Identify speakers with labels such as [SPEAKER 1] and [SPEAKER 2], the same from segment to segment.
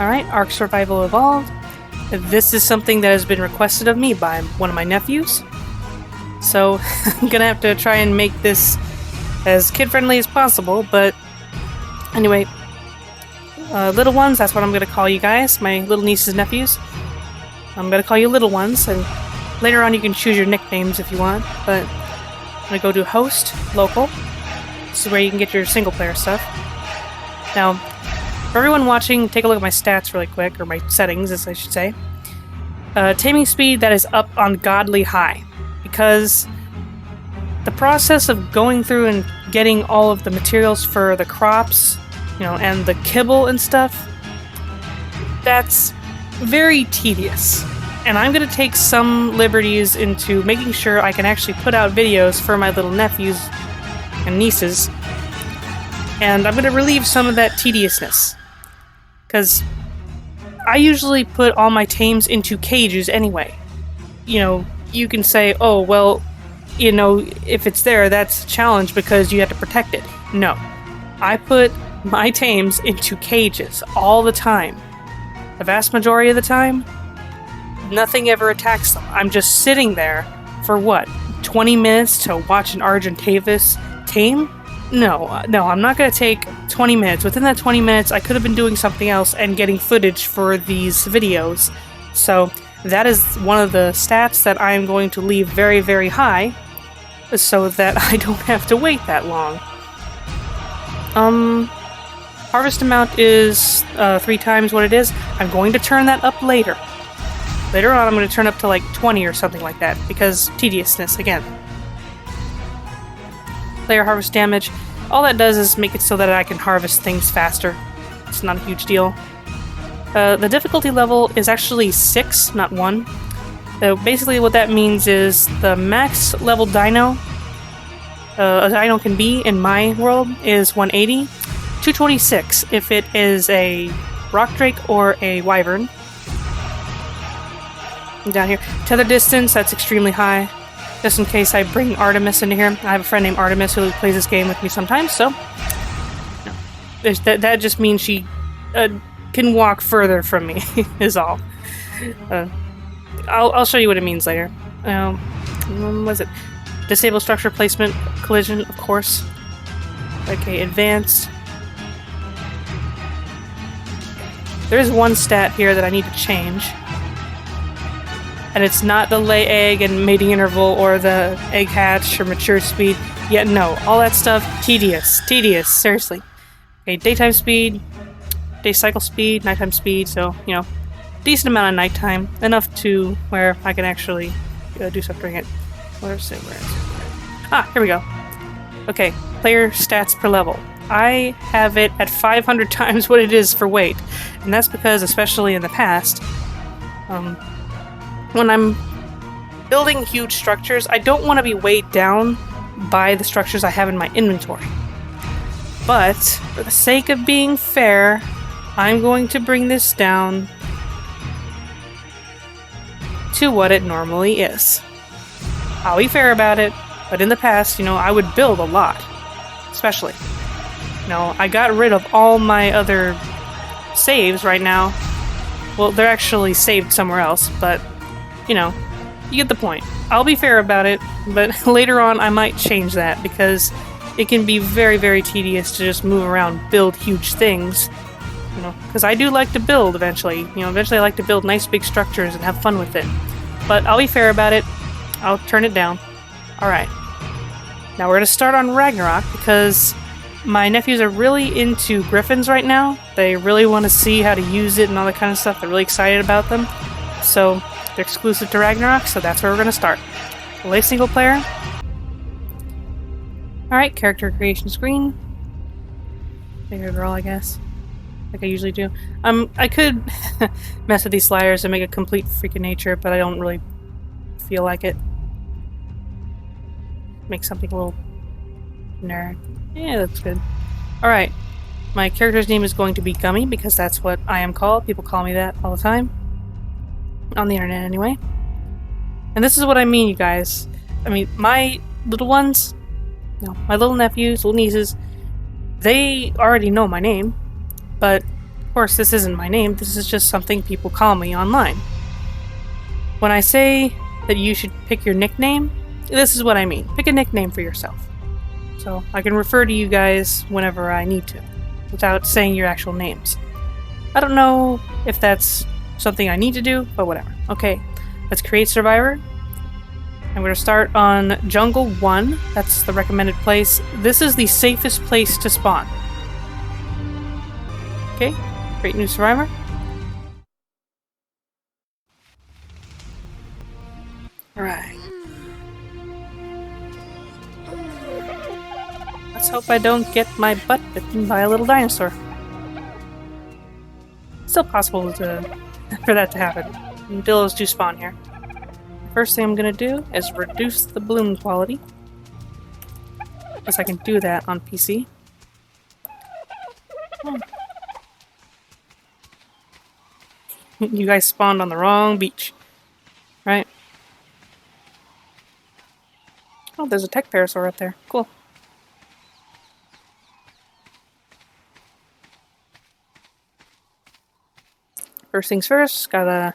[SPEAKER 1] Alright, Ark Survival Evolved. This is something that has been requested of me by one of my nephews. So, I'm gonna have to try and make this as kid-friendly as possible, but anyway, little ones, that's what I'm gonna call you guys, my little nieces and nephews. I'm gonna call you little ones, and later on you can choose your nicknames if you want, but I'm gonna go to host, local. This is where you can get your single player stuff. Now, for everyone watching, take a look at my stats really quick, or my settings, as I should say. Taming speed, that is up on godly high, because the process of going through and getting all of the materials for the crops, and the kibble and stuff, that's very tedious. And I'm going to take some liberties into making sure I can actually put out videos for my little nephews and nieces, and I'm going to relieve some of that tediousness. Because I usually put all my tames into cages anyway. You can say, oh, well, if it's there, that's a challenge because you have to protect it. No. I put my tames into cages all the time. The vast majority of the time, nothing ever attacks them. I'm just sitting there for what? 20 minutes to watch an Argentavis tame? No, I'm not going to take 20 minutes. Within that 20 minutes, I could have been doing something else and getting footage for these videos. So that is one of the stats that I am going to leave very, very high so that I don't have to wait that long. Harvest amount is 3 times what it is. I'm going to turn that up later. Later on, I'm going to turn up to like 20 or something like that, because tediousness again. Player harvest damage. All that does is make it so that I can harvest things faster. It's not a huge deal. The difficulty level is actually 6, not 1. Basically what that means is the max level dino a dino can be in my world is 180. 226 if it is a rock drake or a wyvern. Down here. Tether distance, that's extremely high. Just in case I bring Artemis into here. I have a friend named Artemis who plays this game with me sometimes, so that just means she can walk further from me, is all. I'll show you what it means later. What is it? Disable structure placement, collision, of course. Okay, advanced. There's one stat here that I need to change. And it's not the lay egg and mating interval or the egg hatch or mature speed. Yeah, no. All that stuff, tedious. Tedious, seriously. Okay, daytime speed, day cycle speed, nighttime speed, so, decent amount of nighttime. Enough to where I can actually do stuff during it. Where's it? Here we go. Okay, player stats per level. I have it at 500 times what it is for weight. And that's because, especially in the past, when I'm building huge structures, I don't want to be weighed down by the structures I have in my inventory. But, for the sake of being fair, I'm going to bring this down to what it normally is. I'll be fair about it, but in the past, I would build a lot. Especially. I got rid of all my other saves right now. Well, they're actually saved somewhere else, but you get the point. I'll be fair about it, but later on I might change that because it can be very, very tedious to just move around, build huge things. Because I do like to build eventually. Eventually I like to build nice big structures and have fun with it. But I'll be fair about it. I'll turn it down. Alright. Now we're going to start on Ragnarok because my nephews are really into griffins right now. They really want to see how to use it and all that kind of stuff. They're really excited about them. So they're exclusive to Ragnarok, so that's where we're going to start. Play single player. Alright, character creation screen. Pick a girl, I guess. Like I usually do. I could mess with these sliders and make a complete freak of nature, but I don't really feel like it. Make something a little nerd. Yeah, that's good. Alright. My character's name is going to be Gummy, because that's what I am called. People call me that all the time. On the internet, anyway. And this is what I mean, you guys. I mean, my little ones, my little nephews, little nieces, they already know my name, but Of course, this isn't my name, this is just something people call me online. When I say that you should pick your nickname, this is what I mean. Pick a nickname for yourself. So I can refer to you guys whenever I need to, without saying your actual names. I don't know if that's something I need to do, but whatever. Okay, let's create Survivor. I'm going to start on Jungle 1. That's the recommended place. This is the safest place to spawn. Okay, create new Survivor. Alright. Let's hope I don't get my butt bitten by a little dinosaur. Still possible for that to happen. Billows do spawn here. First thing I'm gonna do is reduce the bloom quality. Guess I can do that on PC. Oh. You guys spawned on the wrong beach. Right? Oh, there's a tech parasaur up there. Cool. First things first, gotta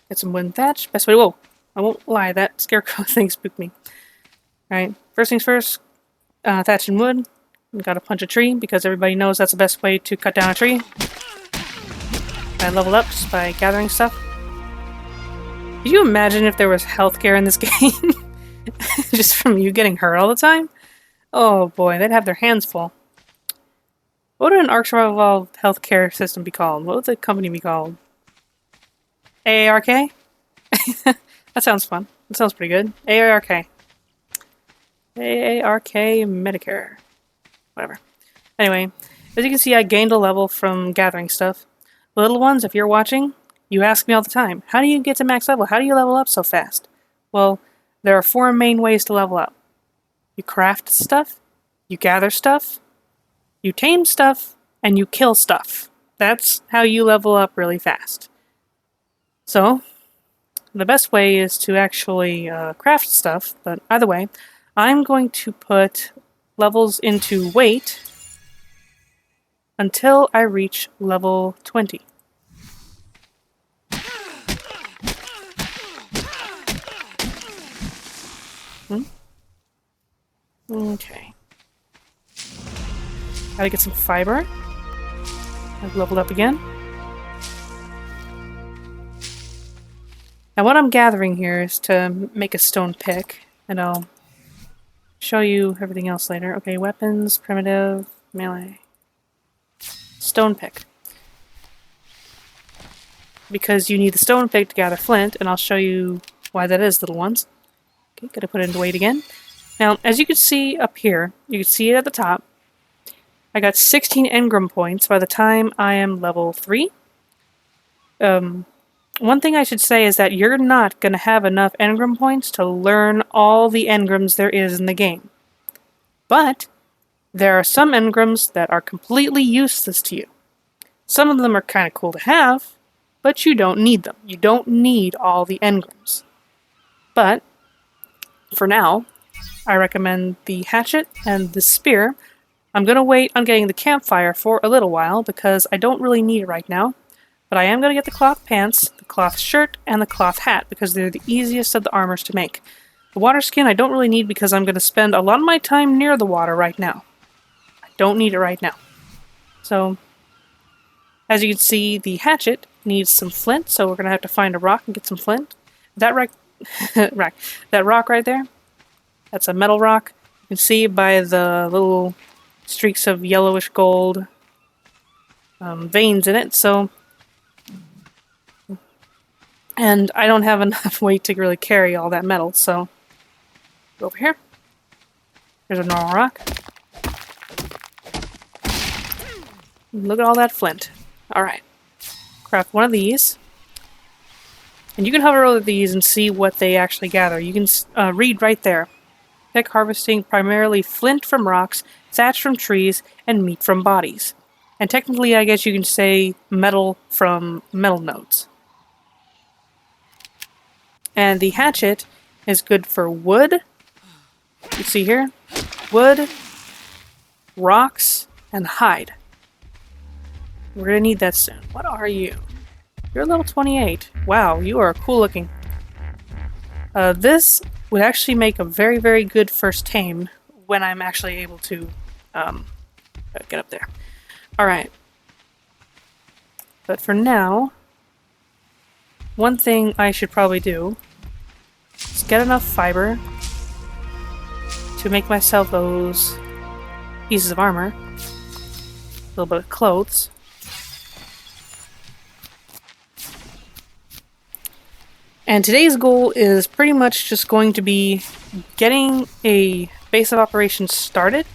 [SPEAKER 1] get some wooden thatch. Best way. Whoa! I won't lie, that scarecrow thing spooked me. Alright, first things first, thatch and wood. Gotta punch a tree because everybody knows that's the best way to cut down a tree. I leveled up just by gathering stuff. Could you imagine if there was healthcare in this game? Just from you getting hurt all the time? Oh boy, they'd have their hands full. What would an Ark Survival Evolved healthcare system be called? What would the company be called? AARK? That sounds fun. That sounds pretty good. AARK. AARK Medicare. Whatever. Anyway, as you can see, I gained a level from gathering stuff. The little ones, if you're watching, you ask me all the time, how do you get to max level? How do you level up so fast? Well, there are 4 main ways to level up. You craft stuff, you gather stuff, you tame stuff, and you kill stuff. That's how you level up really fast. So, the best way is to actually craft stuff, but either way, I'm going to put levels into wait until I reach level 20. Okay. Gotta get some fiber. I've leveled up again. Now what I'm gathering here is to make a stone pick, and I'll show you everything else later. Okay, weapons, primitive, melee. Stone pick. Because you need the stone pick to gather flint, and I'll show you why that is, little ones. Okay, gotta put it into wait again. Now, as you can see up here, you can see it at the top, I got 16 engram points by the time I am level 3. One thing I should say is that you're not going to have enough engram points to learn all the engrams there is in the game. But there are some engrams that are completely useless to you. Some of them are kind of cool to have, but you don't need them. You don't need all the engrams. But, for now, I recommend the hatchet and the spear. I'm going to wait on getting the campfire for a little while because I don't really need it right now. But I am going to get the cloth pants, the cloth shirt, and the cloth hat because they're the easiest of the armors to make. The water skin I don't really need because I'm going to spend a lot of my time near the water right now. I don't need it right now. So, as you can see, the hatchet needs some flint, so we're going to have to find a rock and get some flint. That rock right there, that's a metal rock. You can see by the little streaks of yellowish gold veins in it, so... And I don't have enough weight to really carry all that metal, so... Go over here. There's a normal rock. Look at all that flint. Alright. Craft one of these. And you can hover over these and see what they actually gather. You can read right there. Pick harvesting primarily flint from rocks, thatch from trees, and meat from bodies. And technically, I guess you can say metal from metal nodes. And the hatchet is good for wood. You see here? Wood, rocks, and hide. We're gonna need that soon. What are you? You're level 28. Wow, you are cool looking. This would actually make a very, very good first tame when I'm actually able to get up there. Alright. But for now, one thing I should probably do is get enough fiber to make myself those pieces of armor, a little bit of clothes. And today's goal is pretty much just going to be getting a base of operations started,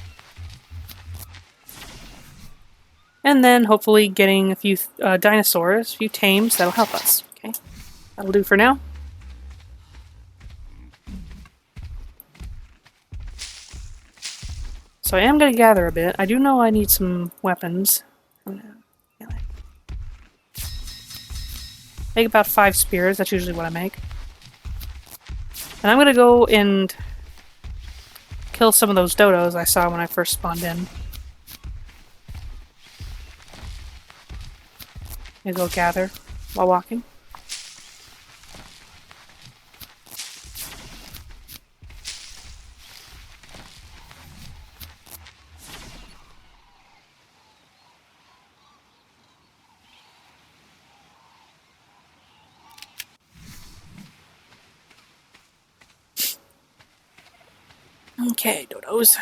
[SPEAKER 1] and then hopefully getting a few dinosaurs, a few tames that'll help us. Okay, that'll do for now. So I am going to gather a bit. I do know I need some weapons. Make about 5 spears, that's usually what I make. And I'm going to go and kill some of those dodos I saw when I first spawned in. And go gather while walking. Okay, dodos.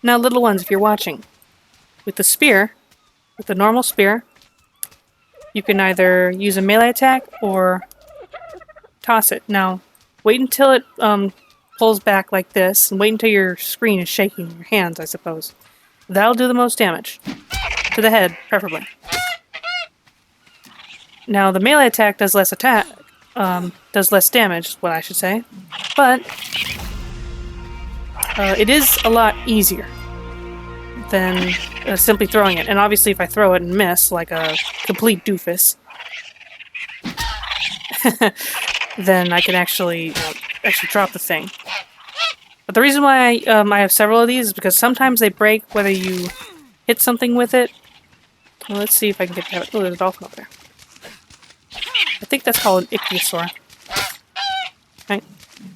[SPEAKER 1] Now, little ones, if you're watching, with the spear, with the normal spear, you can either use a melee attack or toss it. Now, wait until it pulls back like this, and wait until your screen is shaking, your hands, I suppose. That'll do the most damage. To the head, preferably. Now, the melee attack does less does less damage, is what I should say. But it is a lot easier than simply throwing it. And obviously if I throw it and miss, like a complete doofus, then I can actually drop the thing. But the reason why I have several of these is because sometimes they break whether you hit something with it. Well, let's see if I can get that. Oh, there's a dolphin over there. I think that's called an ichthyosaur. Right?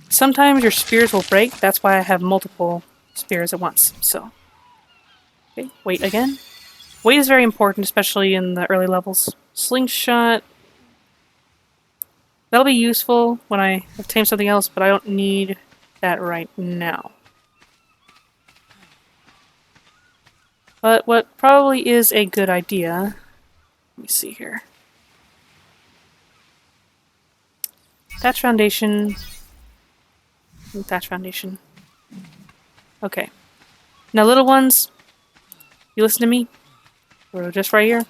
[SPEAKER 1] Sometimes your spears will break, that's why I have multiple spears at once, so. Okay, wait again. Weight is very important, especially in the early levels. Slingshot. That'll be useful when I have tamed something else, but I don't need that right now. But what probably is a good idea... Let me see here. Thatch foundation... Thatch foundation. Okay. Now, little ones, you listen to me? We're just right here.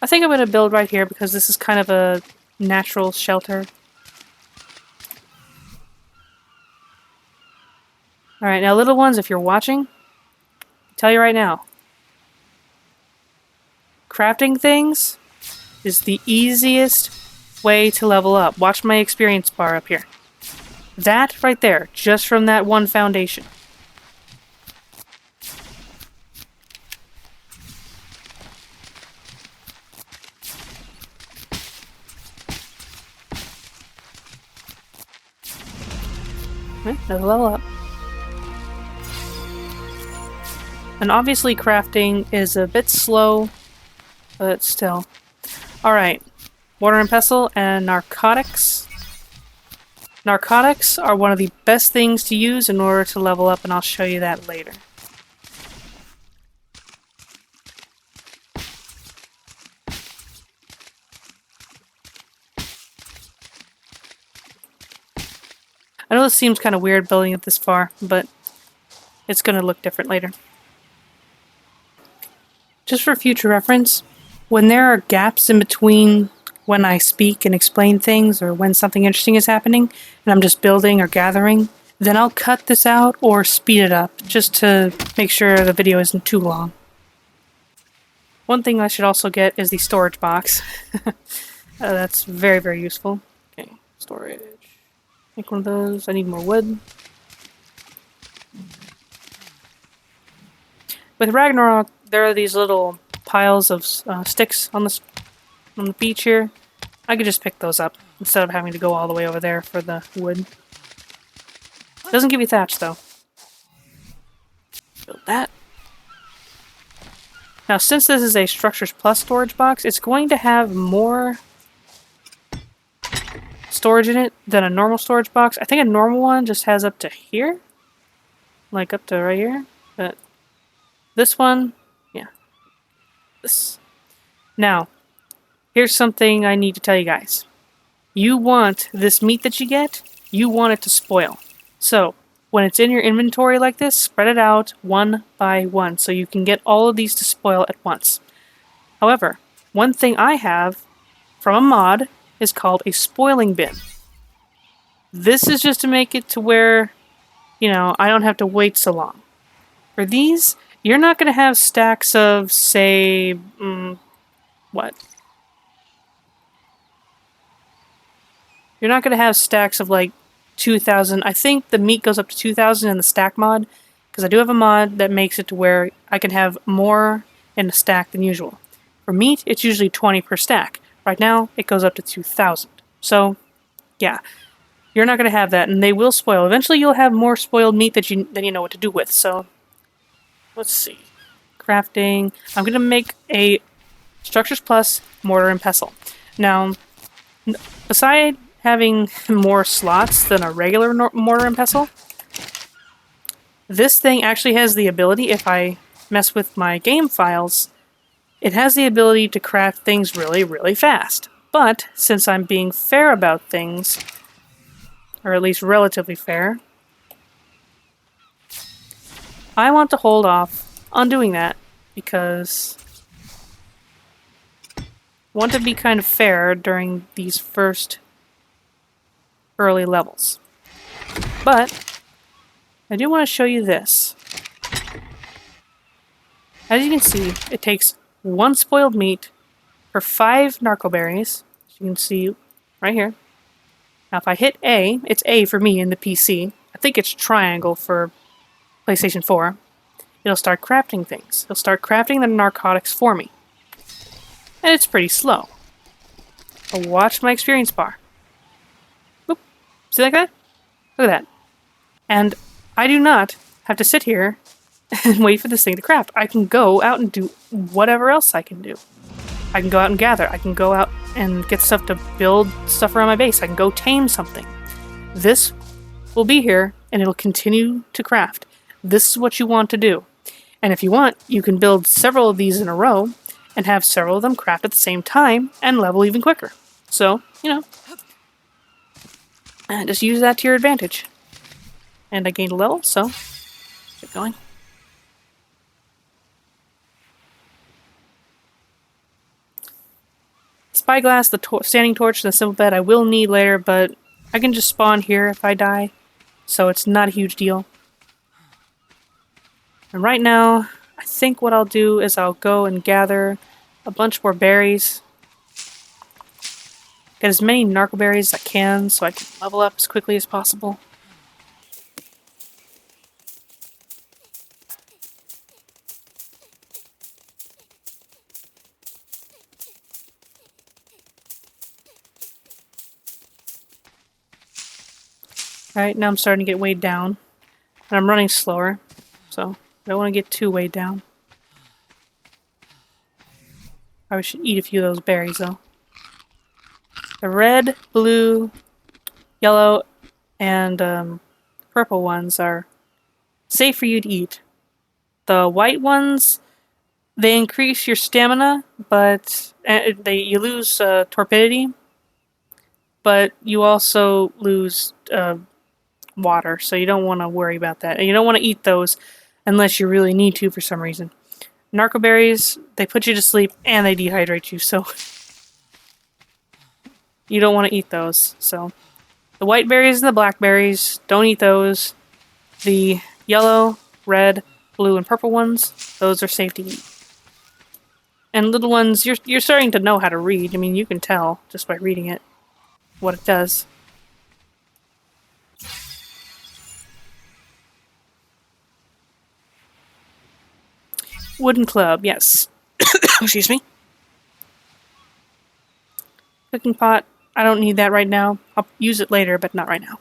[SPEAKER 1] I think I'm going to build right here because this is kind of a natural shelter. Alright, now little ones, if you're watching, I'll tell you right now. Crafting things is the easiest way to level up. Watch my experience bar up here. That right there, just from that one foundation. Another level up. And obviously crafting is a bit slow, but still. Alright. Water and pestle and narcotics. Narcotics are one of the best things to use in order to level up, and I'll show you that later. I know this seems kind of weird building it this far, but it's going to look different later. Just for future reference, when there are gaps in between when I speak and explain things, or when something interesting is happening, and I'm just building or gathering, then I'll cut this out or speed it up, just to make sure the video isn't too long. One thing I should also get is the storage box. That's very, very useful. Okay, storage. Make one of those. I need more wood. with Ragnarok, there are these little piles of sticks on the beach here. I could just pick those up instead of having to go all the way over there for the wood. Doesn't give you thatch though. Build that. Now, since this is a Structures Plus storage box, it's going to have more storage in it than a normal storage box. I think a normal one just has up to here. Like up to right here. But this one, yeah. This. Now, here's something I need to tell you guys. You want this meat that you get, you want it to spoil. So, when it's in your inventory like this, spread it out one by one so you can get all of these to spoil at once. However, one thing I have from a mod is called a spoiling bin. This is just to make it to where, you know, I don't have to wait so long. For these, you're not going to have stacks of, say, what? You're not going to have stacks of like 2,000. I think the meat goes up to 2,000 in the stack mod, because I do have a mod that makes it to where I can have more in a stack than usual. For meat, it's usually 20 per stack. Right now, it goes up to 2,000. So, yeah, you're not going to have that, and they will spoil. Eventually, you'll have more spoiled meat than you know what to do with. So, let's see. Crafting. I'm going to make a Structures Plus mortar and pestle. Now, beside having more slots than a regular mortar and pestle, this thing actually has the ability, if I mess with my game files, it has the ability to craft things really, really fast. But, since I'm being fair about things, or at least relatively fair, I want to hold off on doing that, because I want to be kind of fair during these first early levels. But I do want to show you this. As you can see, it takes 1 spoiled meat for 5 narco berries. As you can see right here. Now if I hit A, it's A for me in the PC. I think it's triangle for PlayStation 4. It'll start crafting things. It'll start crafting the narcotics for me. And it's pretty slow. But watch my experience bar. Boop. See like that? Look at that. And I do not have to sit here and wait for this thing to craft. I can go out and do whatever else I can do. I can go out and gather. I can go out and get stuff to build stuff around my base. I can go tame something. This will be here, and it'll continue to craft. This is what you want to do. And if you want, you can build several of these in a row and have several of them craft at the same time and level even quicker. So, you know, just use that to your advantage. And I gained a level, so keep going. Spyglass, the standing torch, and the simple bed I will need later, but I can just spawn here if I die, so it's not a huge deal. And right now, I think what I'll do is I'll go and gather a bunch more berries. Get as many narco berries as I can so I can level up as quickly as possible. Alright, now I'm starting to get weighed down. And I'm running slower, so I don't want to get too weighed down. I should eat a few of those berries, though. The red, blue, yellow, and purple ones are safe for you to eat. The white ones, they increase your stamina, but you lose torpidity, but you also lose water, so you don't want to worry about that. And you don't want to eat those unless you really need to for some reason. Narco berries, they put you to sleep and they dehydrate you, so you don't want to eat those. So the white berries and the black berries, don't eat those. The yellow, red, blue, and purple ones, those are safe to eat. And little ones, you're starting to know how to read. I mean, you can tell just by reading it what it does. Wooden club, yes. Excuse me. Cooking pot, I don't need that right now. I'll use it later, but not right now.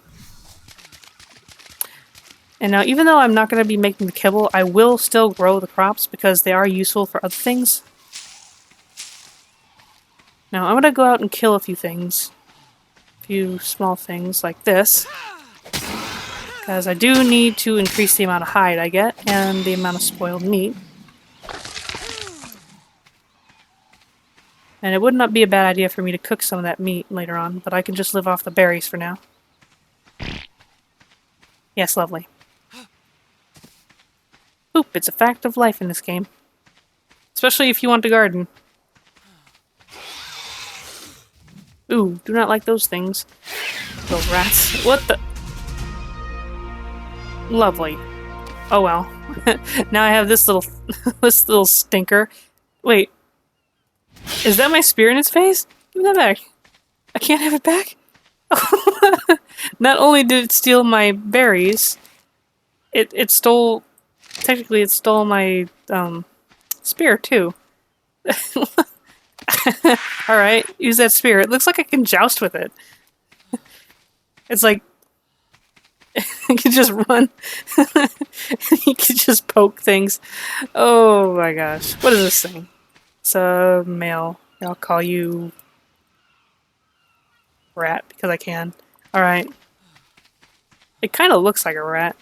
[SPEAKER 1] And now, even though I'm not going to be making the kibble, I will still grow the crops because they are useful for other things. Now, I'm going to go out and kill a few things. A few small things like this. Because I do need to increase the amount of hide I get and the amount of spoiled meat. And it would not be a bad idea for me to cook some of that meat later on, but I can just live off the berries for now. Yes, lovely. Poop, it's a fact of life in this game. Especially if you want to garden. Ooh, do not like those things. Those rats. What the? Lovely. Oh well. Now I have this little this little stinker. Wait. Is that my spear in its face? Give me that back. I can't have it back? Not only did it steal my berries, it stole... Technically, it stole my, spear, too. Alright, use that spear. It looks like I can joust with it. It's like... you can just run. You can just poke things. Oh my gosh. What is this thing? It's a male. I'll call you... rat, because I can. Alright. It kind of looks like a rat.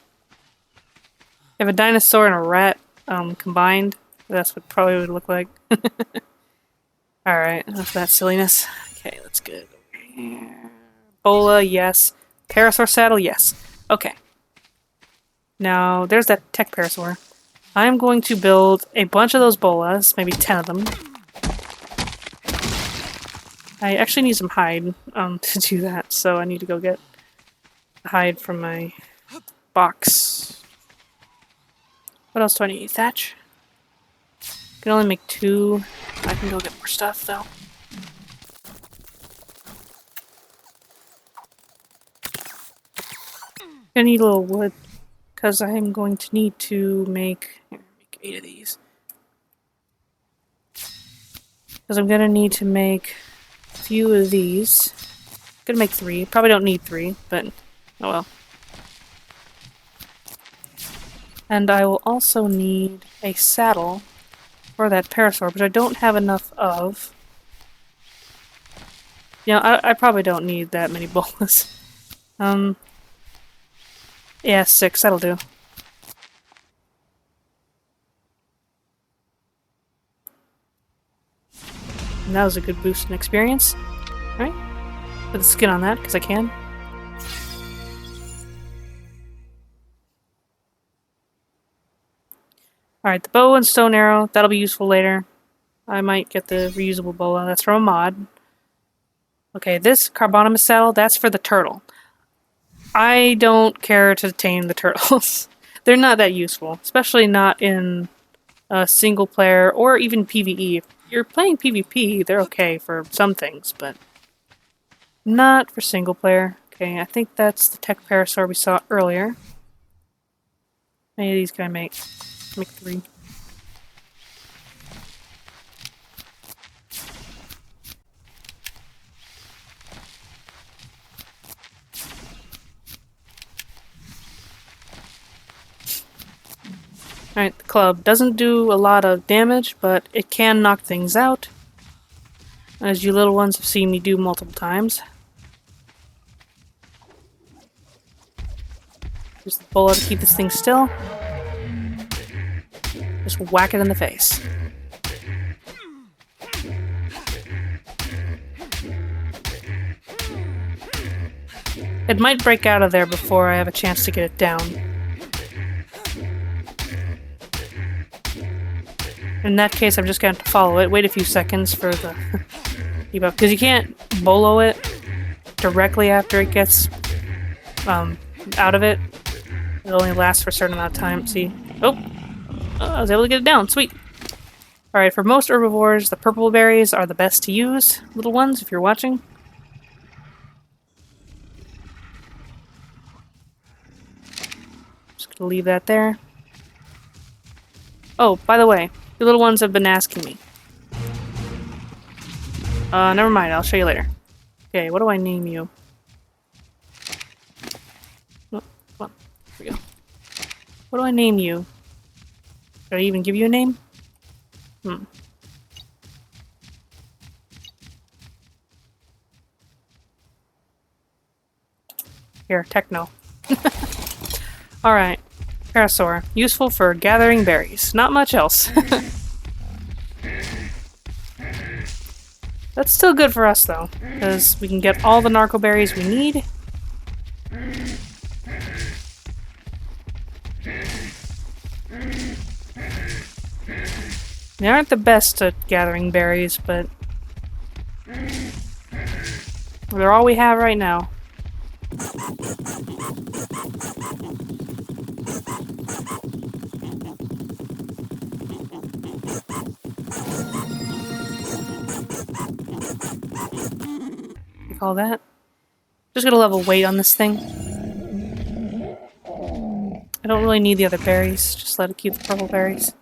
[SPEAKER 1] If a dinosaur and a rat combined, that's what it probably would look like. Alright, enough of that silliness. Okay, let's get over here. Bola, yes. Parasaur saddle, yes. Okay. Now, there's that tech parasaur. I'm going to build a bunch of those bolas, maybe 10 of them. I actually need some hide to do that, so I need to go get hide from my box. What else do I need? Thatch? I can only make 2. I can go get more stuff, though. I need a little wood, because I am going to need to make 8 of these. Because I'm going to need to make a few of these. I'm going to make 3. Probably don't need 3, but oh well. And I will also need a saddle for that parasaur, which I don't have enough of. You know, I probably don't need that many bolas. Yeah, 6, that'll do. And that was a good boost in experience. Alright. Put the skin on that, because I can. Alright, the bow and stone arrow, that'll be useful later. I might get the reusable bola, that's from a mod. Okay, this Carbonimus saddle, that's for the turtle. I don't care to tame the turtles. They're not that useful, especially not in single player or even PvE. If you're playing PvP, they're okay for some things, but not for single player. Okay, I think that's the tech parasaur we saw earlier. How many of these can I make? Make 3. Alright, the club doesn't do a lot of damage, but it can knock things out. As you little ones have seen me do multiple times. Use the bola to keep this thing still. Just whack it in the face. It might break out of there before I have a chance to get it down. In that case, I'm just going to have to follow it. Wait a few seconds for the debuff. Because you can't bolo it directly after it gets out of it. It only lasts for a certain amount of time. See? Oh! I was able to get it down. Sweet! Alright, for most herbivores, the purple berries are the best to use. Little ones, if you're watching. Just gonna leave that there. Oh, by the way, You little ones have been asking me. Never mind. I'll show you later. Okay, what do I name you? Oh, come on. Here we go. What do I name you? Did I even give you a name? Here, Techno. Alright. Parasaur. Useful for gathering berries. Not much else. That's still good for us, though, because we can get all the narco berries we need. They aren't the best at gathering berries, but they're all we have right now. You call that? Just gonna level weight on this thing. I don't really need the other berries, just let it keep the purple berries.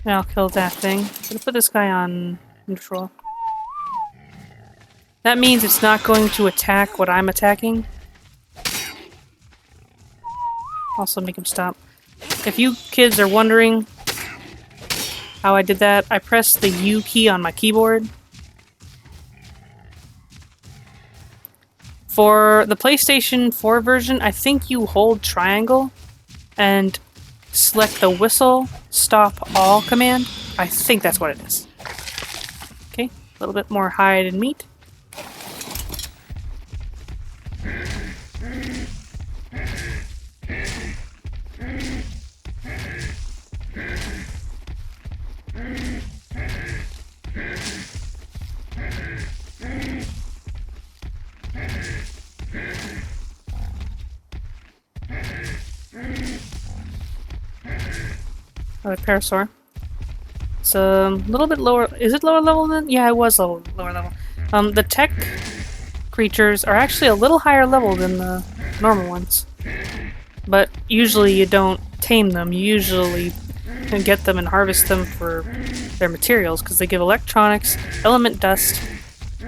[SPEAKER 1] Now I'll kill that thing. I'm gonna put this guy on neutral. That means it's not going to attack what I'm attacking. Also make him stop. If you kids are wondering how I did that, I pressed the U key on my keyboard. For the PlayStation 4 version, I think you hold triangle and select the whistle stop all command. I think that's what it is. Okay, a little bit more hide and meat. Parasaur. It's a little bit lower. Is it lower level than? Yeah, it was lower level. The tech creatures are actually a little higher level than the normal ones. But usually you don't tame them. You usually can get them and harvest them for their materials because they give electronics, element dust,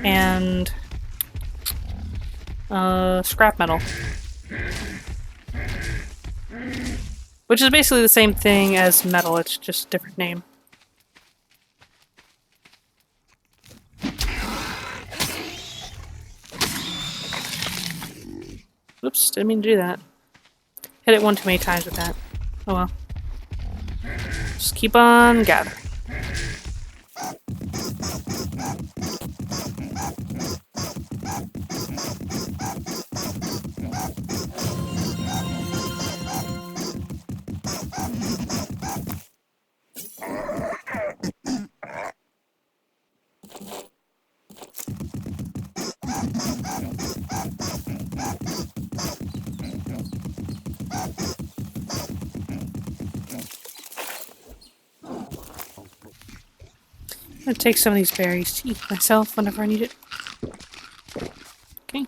[SPEAKER 1] and scrap metal. Which is basically the same thing as metal, it's just a different name. Oops, didn't mean to do that. Hit it one too many times with that. Oh well. Just keep on gathering. I'm gonna take some of these berries to eat myself whenever I need it. Okay.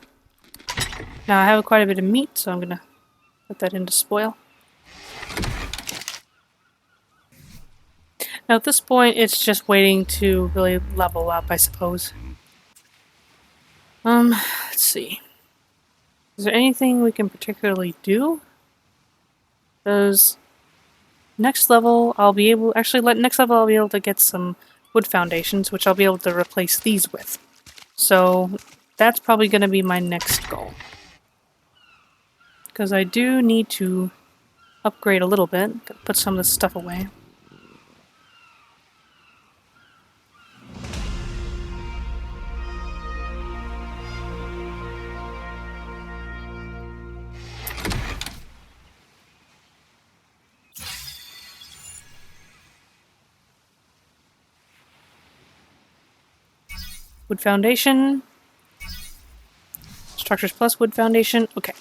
[SPEAKER 1] Now I have quite a bit of meat, so I'm gonna put that into spoil. Now at this point, it's just waiting to really level up, I suppose. Let's see. Is there anything we can particularly do? Because next level I'll be able to get some wood foundations, which I'll be able to replace these with. So that's probably going to be my next goal. Because I do need to upgrade a little bit. Put some of this stuff away. Wood foundation. Structures plus wood foundation. Okay.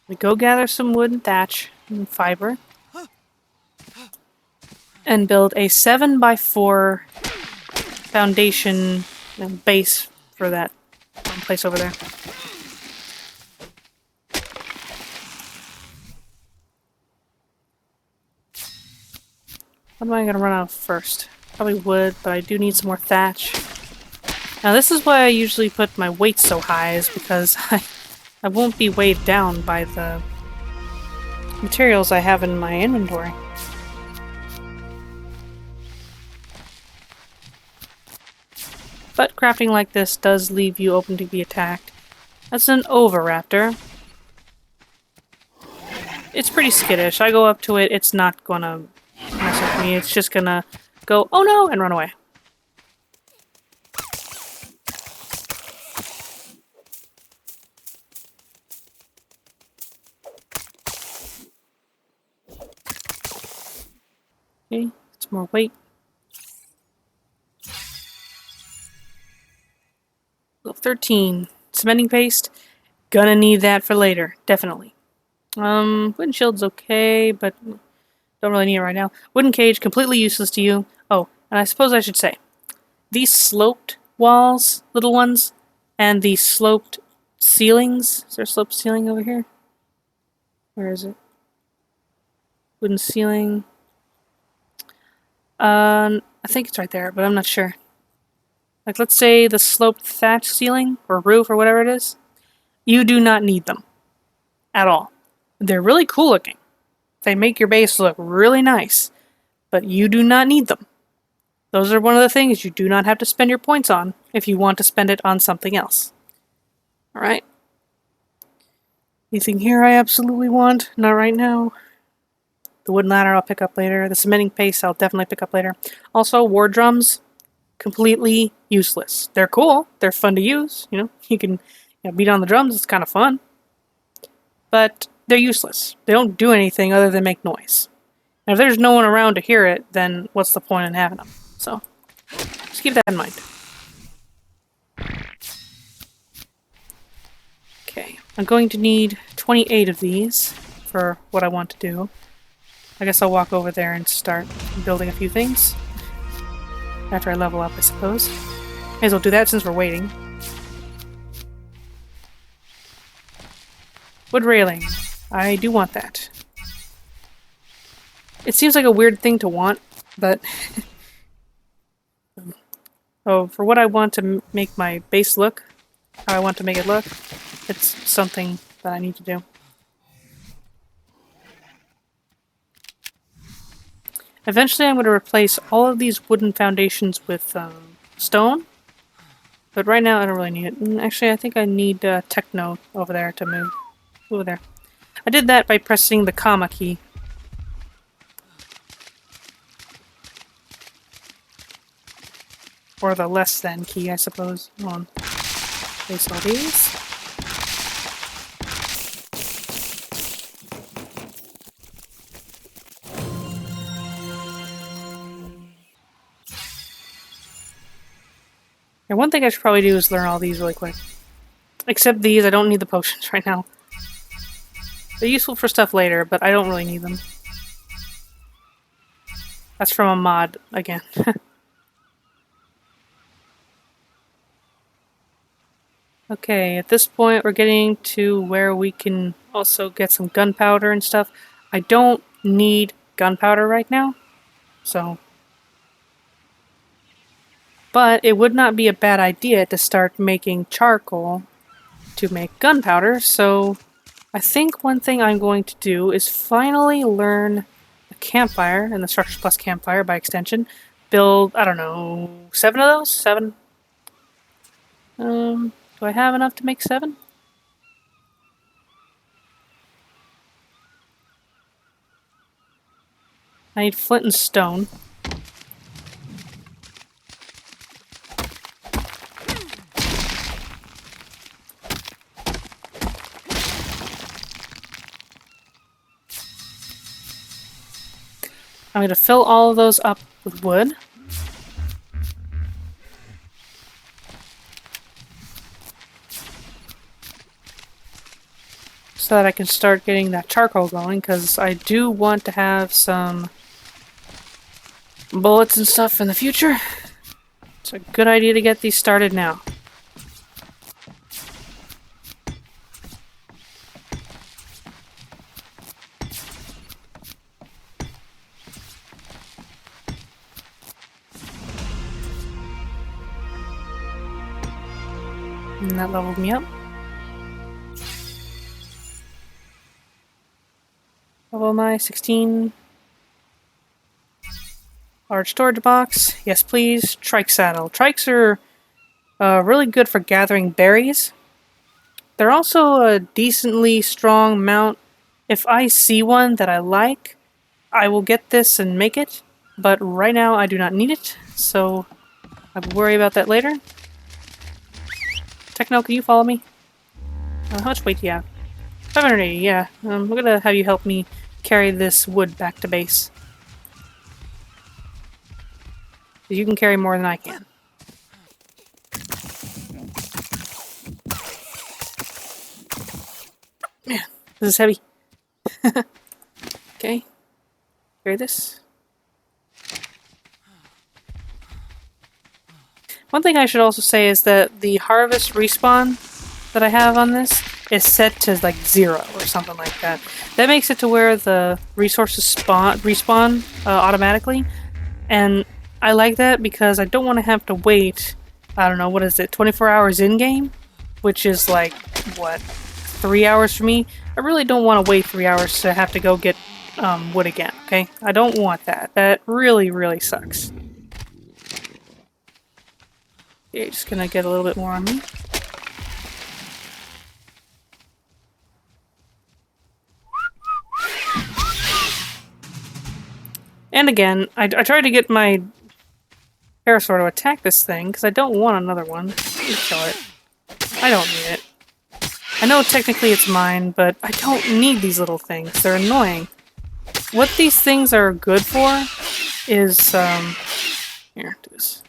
[SPEAKER 1] We go gather some wood and thatch and fiber. And build a 7x4 foundation base for that place over there. What am I going to run out of first? Probably wood, but I do need some more thatch. Now this is why I usually put my weight so high, is because I won't be weighed down by the materials I have in my inventory. But crafting like this does leave you open to be attacked. That's an Oviraptor. It's pretty skittish. I go up to it, it's not gonna mess with me. It's just gonna go, oh no, and run away. Okay, it's more weight. Level 13. Cementing paste. Gonna need that for later. Definitely. Wooden shield's okay, but don't really need it right now. Wooden cage, completely useless to you. Oh, and I suppose I should say, these sloped walls, little ones, and the sloped ceilings. Is there a sloped ceiling over here? Where is it? Wooden ceiling. I think it's right there, but I'm not sure. Like, let's say the sloped thatch ceiling, or roof, or whatever it is. You do not need them. At all. They're really cool looking. They make your base look really nice. But you do not need them. Those are one of the things you do not have to spend your points on if you want to spend it on something else. Alright? Anything here I absolutely want? Not right now. The wooden ladder I'll pick up later. The cementing paste I'll definitely pick up later. Also, war drums. Completely useless. They're cool. They're fun to use. You know, you can beat on the drums. It's kind of fun. But they're useless. They don't do anything other than make noise. And if there's no one around to hear it, then what's the point in having them? So, just keep that in mind. Okay, I'm going to need 28 of these for what I want to do. I guess I'll walk over there and start building a few things. After I level up, I suppose. May as well do that since we're waiting. Wood railing. I do want that. It seems like a weird thing to want, but... oh, for what I want to make my base look, how I want to make it look, it's something that I need to do. Eventually I'm going to replace all of these wooden foundations with stone, but right now I don't really need it. And actually, I think I need Techno over there to move. Over there. I did that by pressing the comma key. Or the less than key, I suppose. Hold on. Place all these. And one thing I should probably do is learn all these really quick. Except these, I don't need the potions right now. They're useful for stuff later, but I don't really need them. That's from a mod, again. Okay, at this point we're getting to where we can also get some gunpowder and stuff. I don't need gunpowder right now, so... But it would not be a bad idea to start making charcoal to make gunpowder, so I think one thing I'm going to do is finally learn a campfire, and the Structures Plus campfire by extension. Build, I don't know, 7 of those? 7? Do I have enough to make 7? I need flint and stone. I'm going to fill all of those up with wood. So that I can start getting that charcoal going, because I do want to have some bullets and stuff in the future It's a good idea to get these started now. And that leveled me up. Level am I? 16. Large storage box. Yes, please. Trike saddle. Trikes are really good for gathering berries. They're also a decently strong mount. If I see one that I like, I will get this and make it. But right now, I do not need it, so I will worry about that later. Techno, can you follow me? How much weight do you have? 580, yeah. I'm gonna have you help me carry this wood back to base. You can carry more than I can. Man, this is heavy. Okay. Carry this. One thing I should also say is that the harvest respawn that I have on this is set to like 0 or something like that. That makes it to where the resources respawn automatically, and I like that because I don't want to have to wait, I don't know, what is it, 24 hours in-game? Which is like, what, 3 hours for me? I really don't want to wait 3 hours to have to go get wood again, okay? I don't want that. That really, really sucks. Okay, just gonna get a little bit more on me. And again, I tried to get my Parasaur to attack this thing, because I don't want another one. Just kill it. I don't need it. I know technically it's mine, but I don't need these little things. They're annoying. What these things are good for is, here, do this.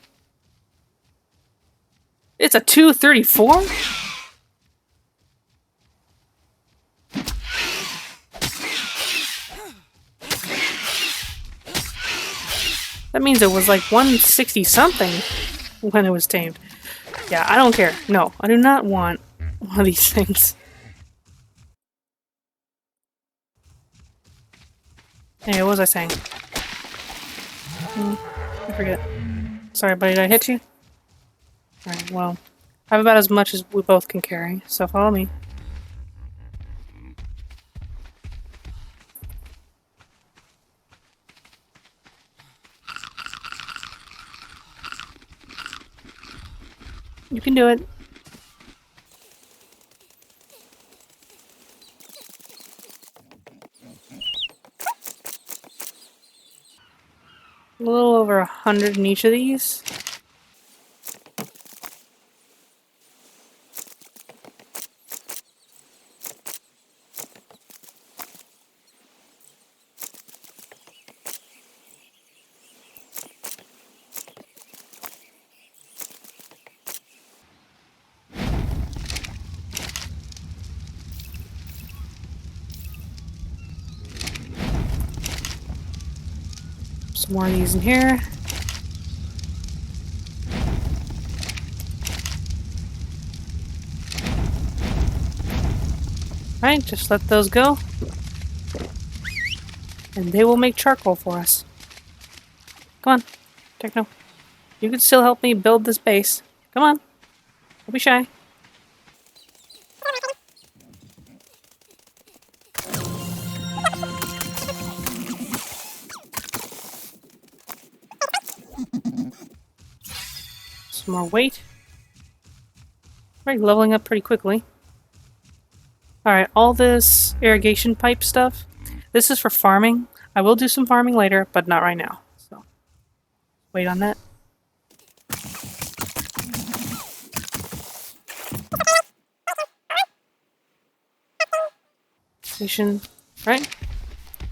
[SPEAKER 1] It's a 234? That means it was like 160 something when it was tamed. Yeah, I don't care. No, I do not want one of these things. Hey, what was I saying? I forget. Sorry, buddy, did I hit you? Alright, well, I have about as much as we both can carry, so follow me. You can do it. A little over 100 in each of these. Some more of these in here. Alright, just let those go. And they will make charcoal for us. Come on, Techno. You can still help me build this base. Come on. Don't be shy. Some more weight. Right, leveling up pretty quickly. Alright, all this irrigation pipe stuff, this is for farming. I will do some farming later, but not right now. So, wait on that. Station, right?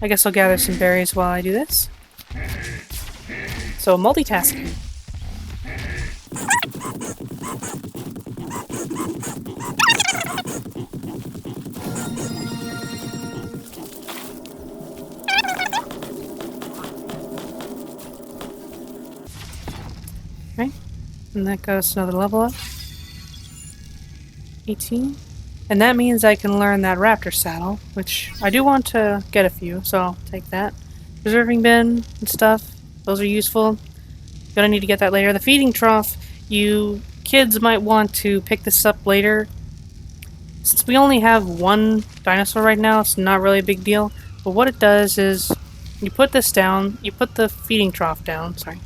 [SPEAKER 1] I guess I'll gather some berries while I do this. So, multitasking. Right? And that got us another level up. 18. And that means I can learn that raptor saddle, which I do want to get a few, so I'll take that. Preserving bin and stuff, those are useful. Gonna need to get that later. The feeding trough, you kids might want to pick this up later. Since we only have one dinosaur right now, it's not really a big deal. But what it does is, you put this down, you put the feeding trough down, sorry.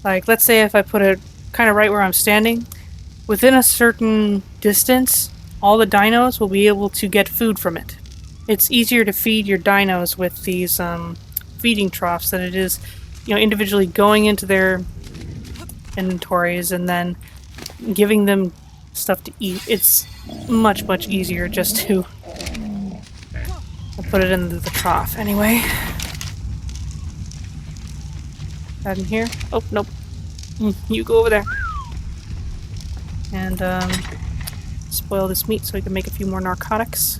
[SPEAKER 1] Like, let's say if I put it kind of right where I'm standing, within a certain distance, all the dinos will be able to get food from it. It's easier to feed your dinos with these feeding troughs than it is, you know, individually going into their inventories and then giving them stuff to eat. It's much, much easier just to put it in the trough. Anyway. That in here? Oh, nope. You go over there. And, spoil this meat so we can make a few more narcotics.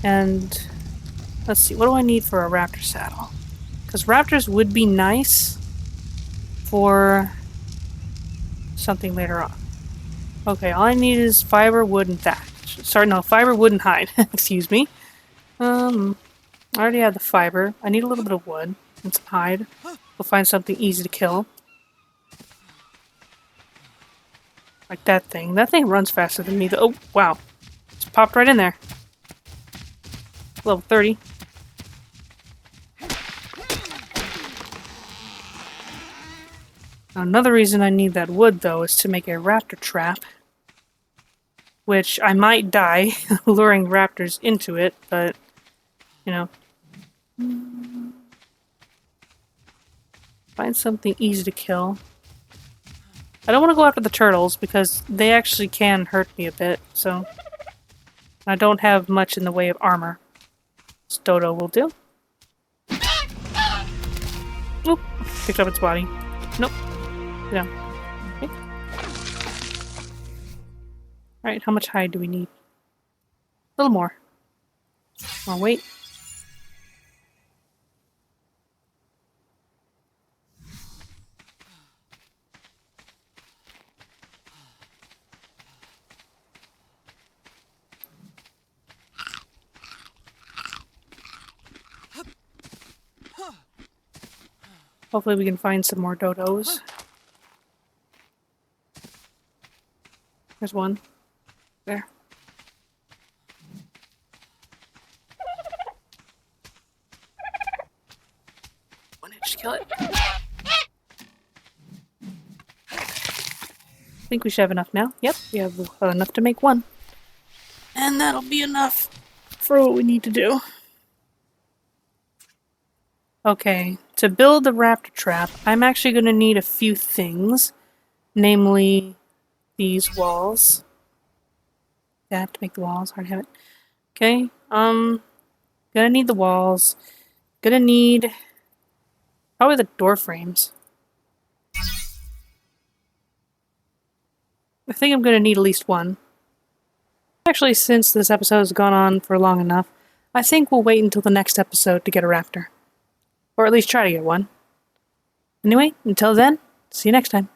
[SPEAKER 1] And, let's see, what do I need for a raptor saddle? Because raptors would be nice for something later on. Okay, all I need is fiber, wood, and thatch. Sorry, no, fiber, wood, and hide. Excuse me. I already have the fiber. I need a little bit of wood and some hide. We'll find something easy to kill. Like that thing. That thing runs faster than me, though. Oh, wow. Just popped right in there. Level 30. Now, another reason I need that wood, though, is to make a raptor trap. Which I might die luring raptors into it, but, you know. Find something easy to kill. I don't want to go after the turtles because they actually can hurt me a bit, so I don't have much in the way of armor. This dodo will do. Oop! Picked up its body. Nope. Yeah. Okay. Alright, how much hide do we need? A little more. More weight. Hopefully we can find some more dodos. There's one. There. One inch to kill it. I think we should have enough now. Yep, we have enough to make one. And that'll be enough for what we need to do. Okay, to build the raptor trap, I'm actually going to need a few things. Namely, these walls. That to make the walls. Hard to have it. Okay, gonna need the walls. Gonna need probably the door frames. I think I'm gonna need at least one. Actually, since this episode has gone on for long enough, I think we'll wait until the next episode to get a raptor. Or at least try to get one. Anyway, until then, see you next time.